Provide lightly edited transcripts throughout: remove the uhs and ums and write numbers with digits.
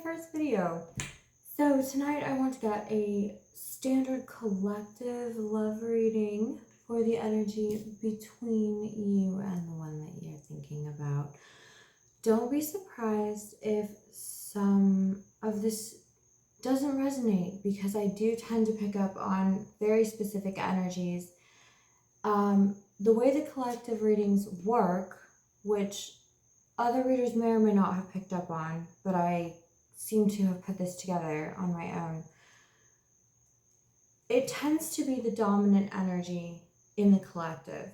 first video. So tonight I want to get a standard collective love reading for the energy between you and the one that you're thinking about. Don't be surprised if some of this doesn't resonate, because I do tend to pick up on very specific energies. The way the collective readings work, which other readers may or may not have picked up on, but I seem to have put this together on my own. It tends to be the dominant energy in the collective.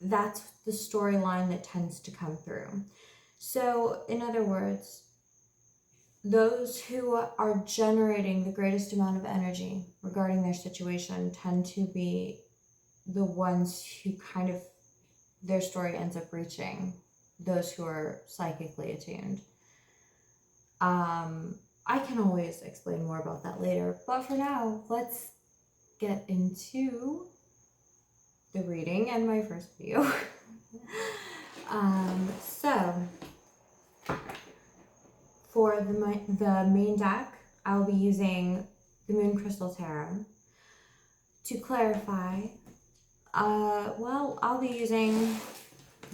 That's the storyline that tends to come through. So, in other words, those who are generating the greatest amount of energy regarding their situation tend to be the ones who kind of, their story ends up reaching those who are psychically attuned. I can always explain more about that later, but for now, let's get into the reading and my first video. So, for the main deck, I'll be using the Moon Crystal Tarot. To clarify, I'll be using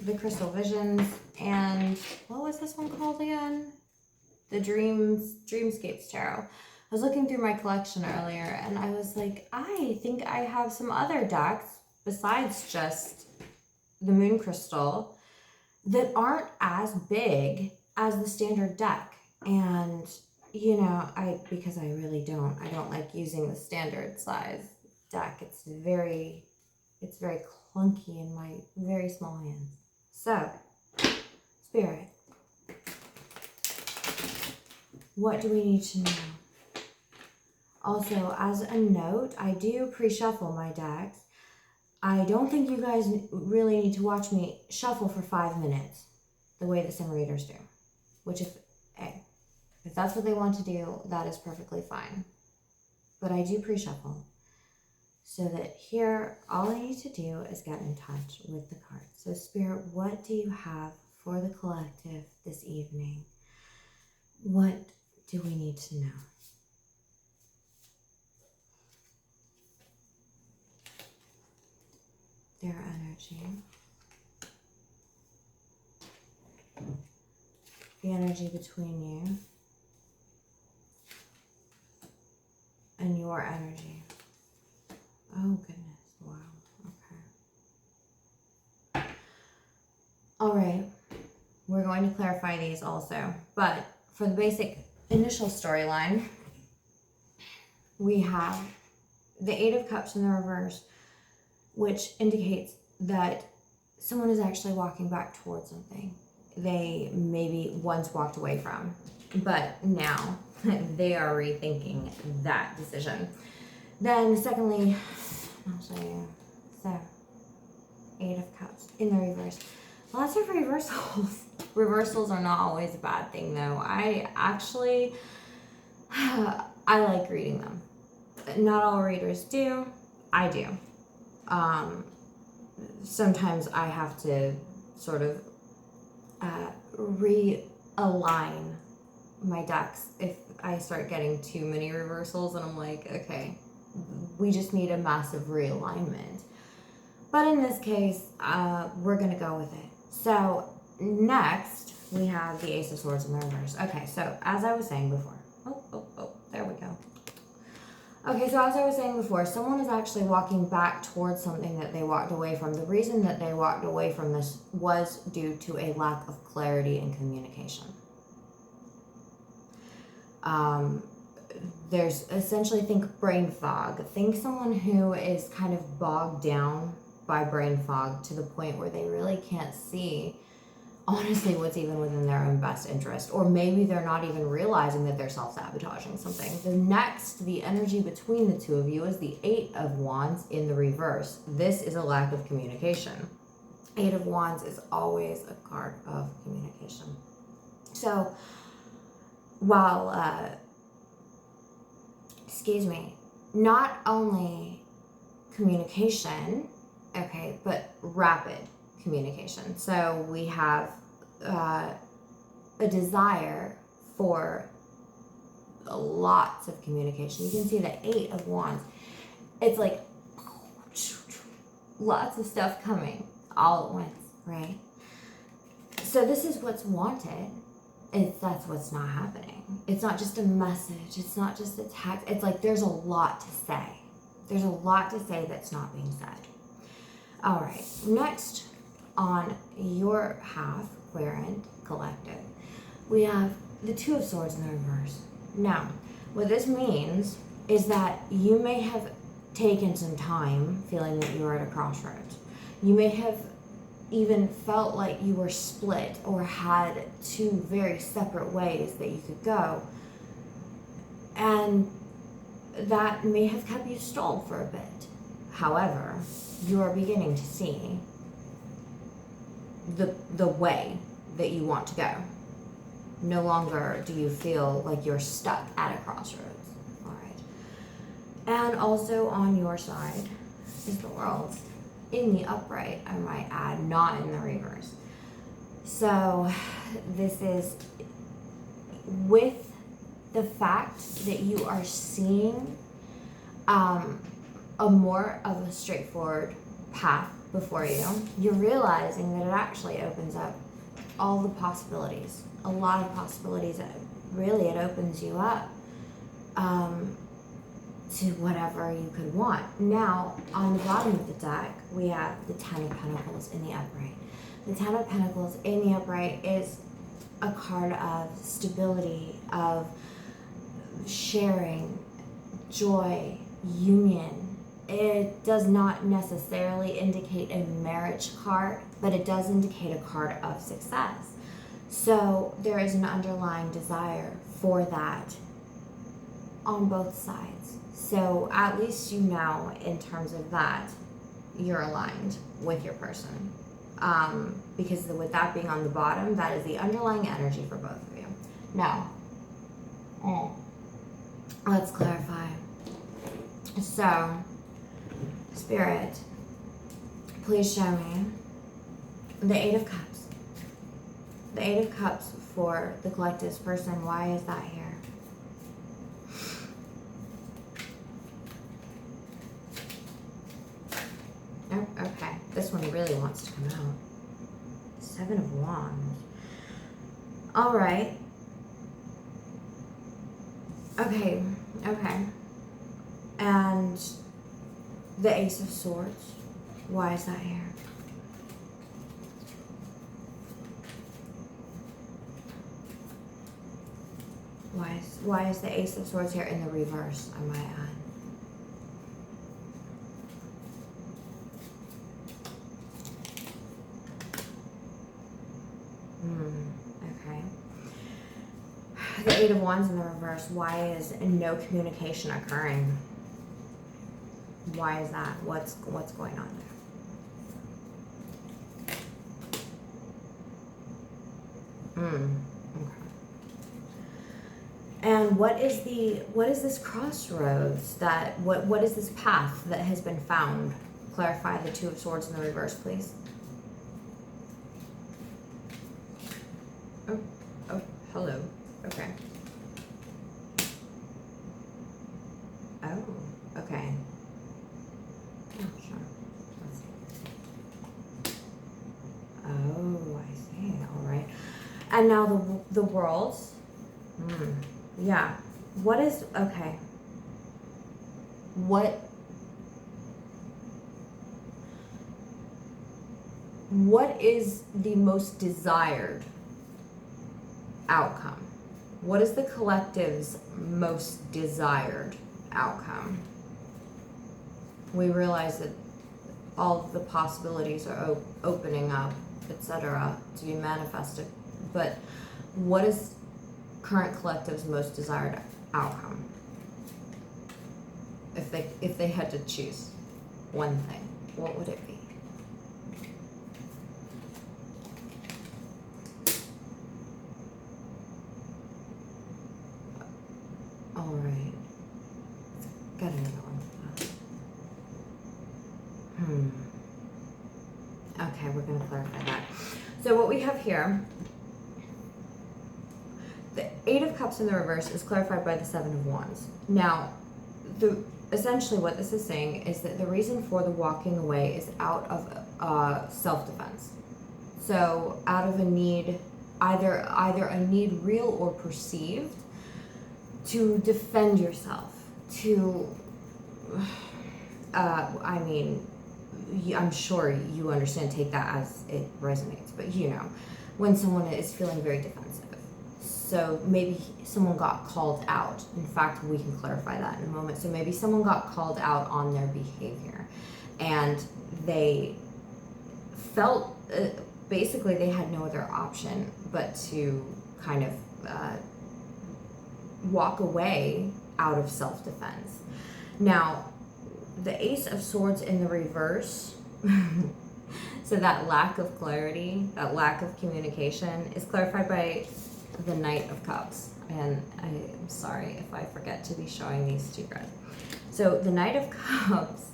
the Crystal Visions and what was this one called again? The Dreamscapes Tarot. I was looking through my collection earlier and I was like, I think I have some other decks besides just the Moon Crystal that aren't as big as the standard deck. And you know, because I really don't like using the standard size deck. It's very clunky in my very small hands. So, Spirit, what do we need to know? Also, as a note, I do pre-shuffle my decks. I don't think you guys really need to watch me shuffle for 5 minutes the way that some readers do. Which if that's what they want to do, that is perfectly fine. But I do pre-shuffle. So that here, all I need to do is get in touch with the cards. So Spirit, what do you have for the collective this evening? What do we need to know? Their energy. The energy between you and your energy. Oh goodness, wow, okay. All right, we're going to clarify these also, but for the basic initial storyline, we have the Eight of Cups in the reverse, which indicates that someone is actually walking back towards something they maybe once walked away from, but now they are rethinking that decision. Then secondly, I'll show you. So, Eight of Cups in the reverse. Lots of reversals. Reversals are not always a bad thing though. I like reading them. Not all readers do. I do. Sometimes I have to sort of realign my decks if I start getting too many reversals and I'm like, okay, we just need a massive realignment. But in this case, we're going to go with it. So next, we have the Ace of Swords in the reverse. Okay, so as I was saying before, there we go. Okay, so as I was saying before, someone is actually walking back towards something that they walked away from. The reason that they walked away from this was due to a lack of clarity and communication. There's essentially, think brain fog. Think someone who is kind of bogged down by brain fog to the point where they really can't see honestly what's even within their own best interest, or maybe they're not even realizing that they're self-sabotaging something. The energy between the two of you is the Eight of Wands in the reverse. This is a lack of communication. Eight of Wands is always a card of communication. So while not only communication, okay, but rapid communication. So we have a desire for lots of communication. You can see the Eight of Wands. It's like lots of stuff coming all at once, right? So this is what's wanted. That's what's not happening. It's not just a message. It's not just a text. It's like there's a lot to say. There's a lot to say that's not being said. All right. Next on your half, Aquarian collective, we have the Two of Swords in the reverse. Now, what this means is that you may have taken some time feeling that you were at a crossroads. You may have even felt like you were split or had two very separate ways that you could go. And that may have kept you stalled for a bit. However, you are beginning to see the way that you want to go. No longer do you feel like you're stuck at a crossroads. All right. And also on your side is the World. In the upright, I might add, not in the reverse. So this is with the fact that you are seeing a more of a straightforward path before you. You're realizing that it actually opens up all the possibilities, a lot of possibilities. Really, it opens you up to whatever you could want. Now, on the bottom of the deck, we have the Ten of Pentacles in the upright. The Ten of Pentacles in the upright is a card of stability, of sharing, joy, union. It does not necessarily indicate a marriage card, but it does indicate a card of success. So there is an underlying desire for that on both sides. So at least you know, in terms of that, you're aligned with your person. Because with that being on the bottom, that is the underlying energy for both of you. Now, let's clarify. So, Spirit, please show me the Eight of Cups. The Eight of Cups for the collective's person. Why is that here? Oh, okay. This one really wants to come out. Seven of Wands. All right. Okay. Okay. And the Ace of Swords. Why is that here? Why is the Ace of Swords here in the reverse, I might add? Okay. The Eight of Wands in the reverse. Why is no communication occurring? Why is that? What's going on there? Okay. And what is this crossroads that what is this path that has been found? Clarify the Two of Swords in the reverse, please. Oh, hello. Okay. Oh, okay. Oh, sure. Let's see. Oh, I see. All right. And now the World. Yeah. What is, okay. What is the most desired outcome? What is the collective's most desired outcome? We realize that all of the possibilities are opening up, etc., to be manifested. But what is current collective's most desired outcome? If they had to choose one thing, what would it be? All right. Got another one. Okay, we're going to clarify that. So what we have here Eight of Cups in the reverse is clarified by the Seven of Wands. Now, essentially what this is saying is that the reason for the walking away is out of self-defense. So out of a need, either a need real or perceived, to defend yourself, to, I mean, I'm sure you understand, take that as it resonates, but you know, when someone is feeling very defensive. So maybe someone got called out. In fact, we can clarify that in a moment. So maybe someone got called out on their behavior and they felt, basically they had no other option but to kind of walk away out of self-defense. Now, the Ace of Swords in the reverse, so that lack of clarity, that lack of communication is clarified by the Knight of Cups. And I'm sorry if I forget to be showing these to you guys. So the Knight of Cups,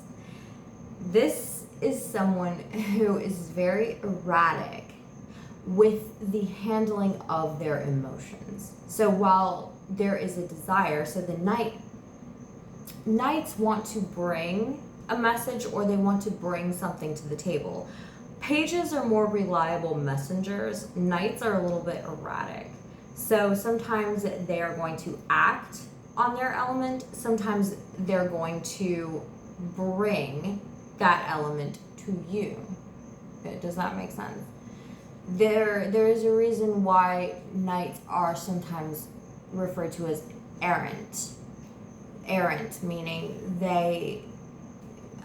this is someone who is very erratic with the handling of their emotions. So while there is a desire, so the Knights want to bring a message or they want to bring something to the table. Pages are more reliable messengers. Knights are a little bit erratic. So sometimes they are going to act on their element. Sometimes they're going to bring that element to you. Does that make sense? There is a reason why Knights are sometimes referred to as errant. Errant, meaning a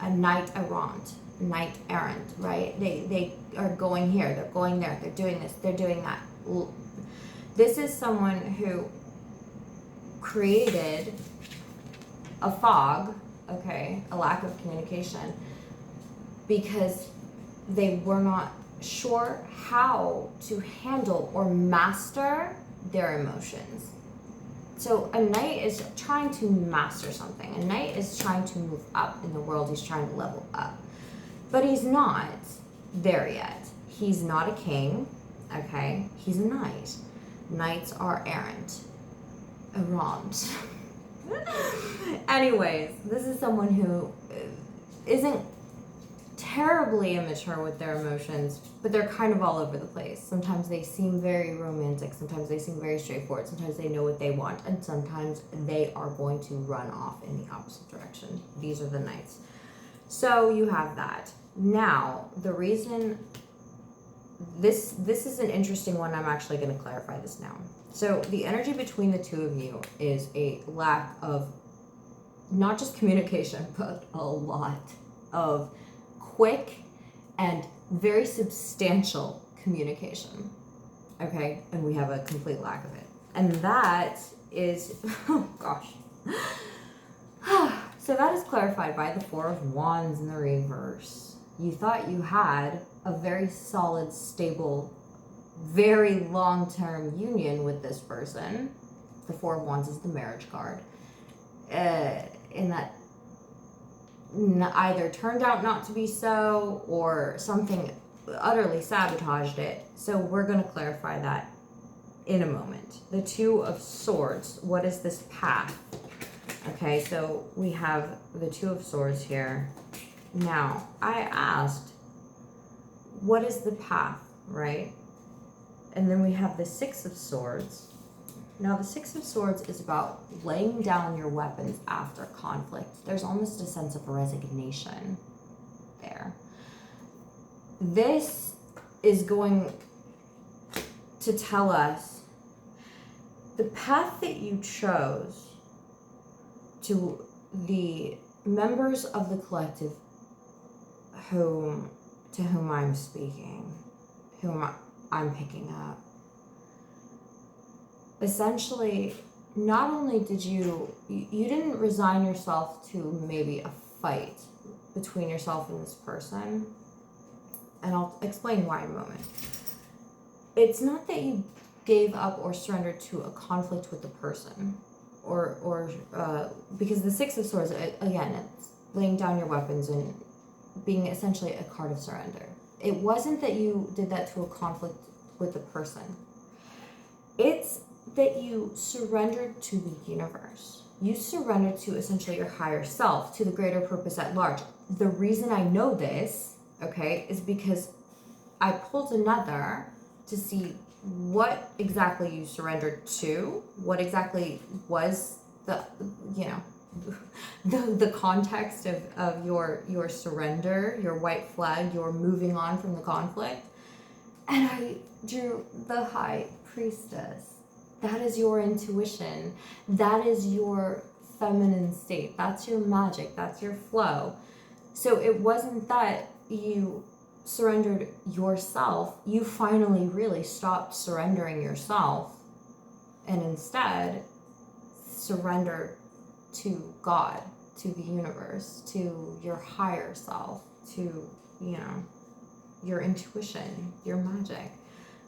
knight errant, knight errant, right? They are going here, they're going there, they're doing this, they're doing that. This is someone who created a fog, okay, a lack of communication, because they were not sure how to handle or master their emotions. So a knight is trying to master something. A knight is trying to move up in the world. He's trying to level up. But he's not there yet. He's not a king, okay? He's a knight. Knights are errant. Errant. Anyways, this is someone who isn't terribly immature with their emotions, but they're kind of all over the place. Sometimes they seem very romantic, sometimes they seem very straightforward, sometimes they know what they want, and sometimes they are going to run off in the opposite direction. These are the Knights. So you have that. Now, the reason this is an interesting one, I'm actually going to clarify this now. So the energy between the two of you is a lack of not just communication, but a lot of quick and very substantial communication, okay? And we have a complete lack of it. And that is, oh gosh. So that is clarified by the Four of Wands in the reverse. You thought you had a very solid, stable, very long-term union with this person. The Four of Wands is the marriage card. In that either turned out not to be so or something utterly sabotaged it. So we're going to clarify that in a moment. The Two of Swords. What is this path? Okay, so we have the Two of Swords here. Now, I asked, what is the path, right? And then we have the Six of Swords. Now, the Six of Swords is about laying down your weapons after conflict. There's almost a sense of resignation there. This is going to tell us the path that you chose to the members of the collective to whom I'm speaking, whom I'm picking up. Essentially, not only did you didn't resign yourself to maybe a fight between yourself and this person, and I'll explain why in a moment. It's not that you gave up or surrendered to a conflict with the person, or because the Six of Swords, again, it's laying down your weapons and being essentially a card of surrender. It wasn't that you did that to a conflict with the person. It's that you surrendered to the universe. You surrendered to essentially your higher self, to the greater purpose at large. The reason I know this, okay, is because I pulled another to see what exactly you surrendered to, what exactly was the, you know, the context of your surrender, your white flag, your moving on from the conflict. And I drew the High Priestess. That is your intuition. That is your feminine state. That's your magic. That's your flow. So it wasn't that you surrendered yourself. You finally really stopped surrendering yourself and instead surrendered to God, to the universe, to your higher self, to, you know, your intuition, your magic,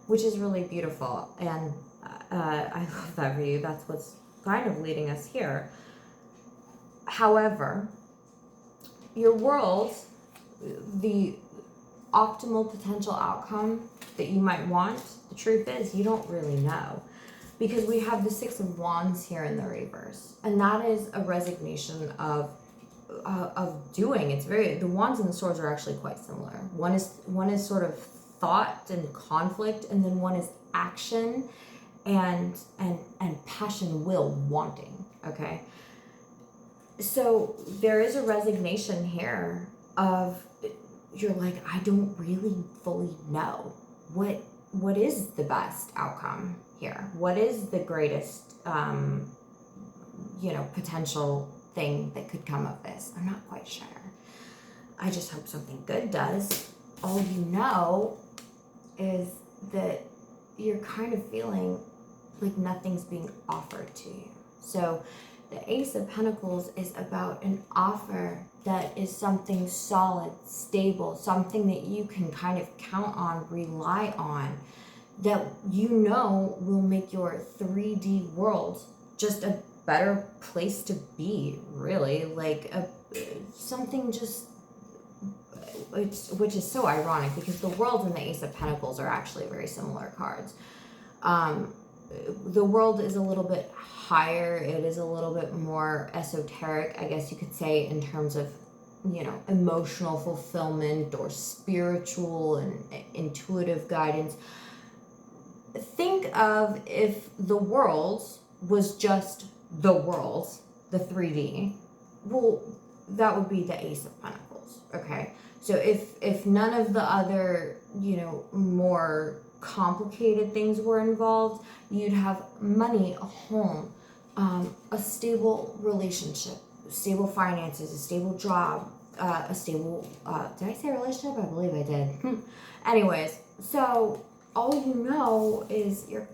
which is really beautiful. And I love that for you. That's what's kind of leading us here. However, your world, the optimal potential outcome that you might want, the truth is you don't really know, because we have the Six of Wands here in the reverse, and that is a resignation of doing. It's very, the Wands and the Swords are actually quite similar. One is sort of thought and conflict, and then one is action and passion, will, wanting. Okay, so there is a resignation here of, you're like, I don't really fully know what is the best outcome here. What is the greatest potential thing that could come of this? I'm not quite sure. I just hope something good does. All you know is that you're kind of feeling like nothing's being offered to you. So the Ace of Pentacles is about an offer that is something solid, stable, something that you can kind of count on, rely on, that you know will make your 3D world just a better place to be, really. Like something just, which is so ironic, because the World and the Ace of Pentacles are actually very similar cards. The World is a little bit higher. It is a little bit more esoteric, I guess you could say, in terms of, you know, emotional fulfillment or spiritual and intuitive guidance. Think of if the world was just the world, the 3D. Well, that would be the Ace of Pentacles, okay? So if none of the other, you know, more complicated things were involved, you'd have money, a home, a stable relationship, stable finances, a stable job, a stable, did I say relationship? I believe I did. Anyways, so all you know is you're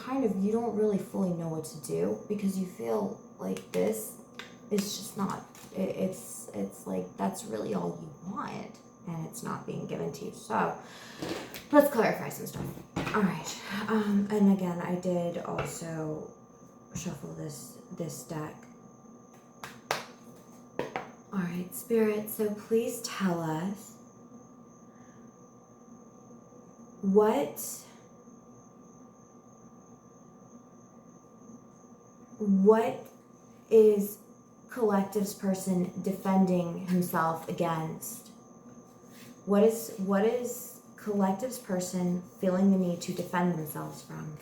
kind of, you don't really fully know what to do, because you feel like this is just not, it's like that's really all you want, and it's not being given to you. So let's clarify some stuff. All right, and again, I did also shuffle this deck. All right, Spirit, so please tell us what is Collective's person defending himself against? What is Collective's person feeling the need to defend themselves from?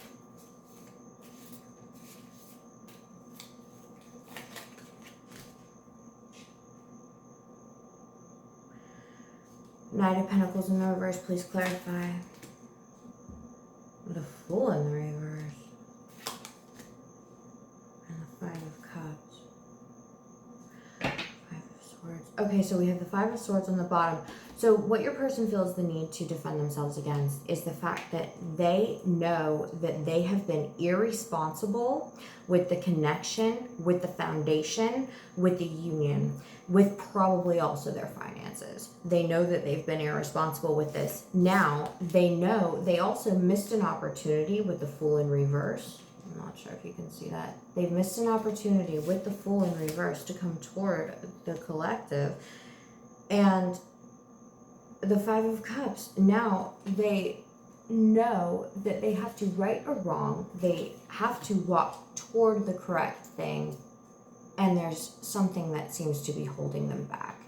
Knight of Pentacles in the reverse, please clarify. The Fool in the reverse. And the Five of Cups. Five of Swords. Okay, so we have the Five of Swords on the bottom. So what your person feels the need to defend themselves against is the fact that they know that they have been irresponsible with the connection, with the foundation, with the union, with probably also their finances. They know that they've been irresponsible with this. Now, they know they also missed an opportunity with the Fool in reverse. I'm not sure if you can see that. They've missed an opportunity with the Fool in reverse to come toward the Collective. And the Five of Cups, now they know that they have to right or wrong, they have to walk toward the correct thing, and there's something that seems to be holding them back.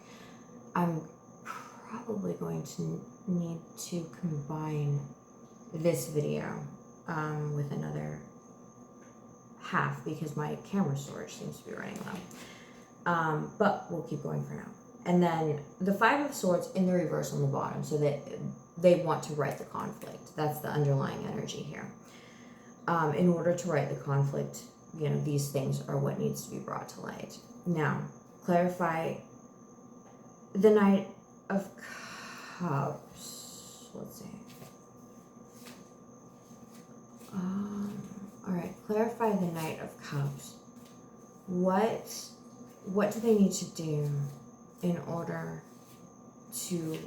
I'm probably going to need to combine this video with another half because my camera storage seems to be running low. But we'll keep going for now. And then the Five of Swords in the reverse on the bottom, so that they want to right the conflict. That's the underlying energy here. In order to right the conflict, you know, these things are what needs to be brought to light. Now, clarify the Knight of Cups. Let's see. All right, clarify the Knight of Cups. What do they need to do in order to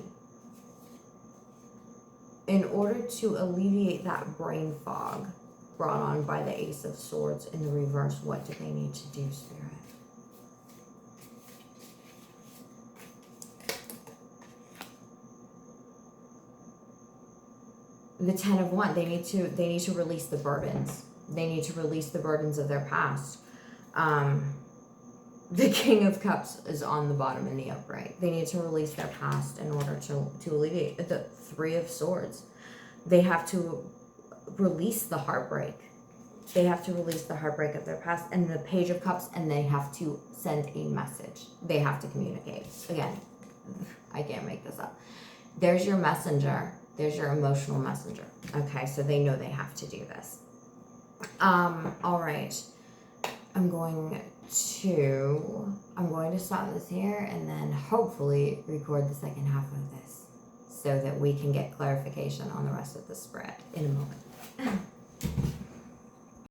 alleviate that brain fog brought on by the Ace of Swords in the reverse? What do they need to do, Spirit? The Ten of Wands, they need to release the burdens. They need to release the burdens of their past. The King of Cups is on the bottom in the upright. They need to release their past in order to alleviate. The Three of Swords, they have to release the heartbreak. They have to release the heartbreak of their past. And the Page of Cups, and they have to send a message. They have to communicate. Again, I can't make this up. There's your messenger. There's your emotional messenger. Okay, so they know they have to do this. All right. I'm going to stop this here and then hopefully record the second half of this so that we can get clarification on the rest of the spread in a moment.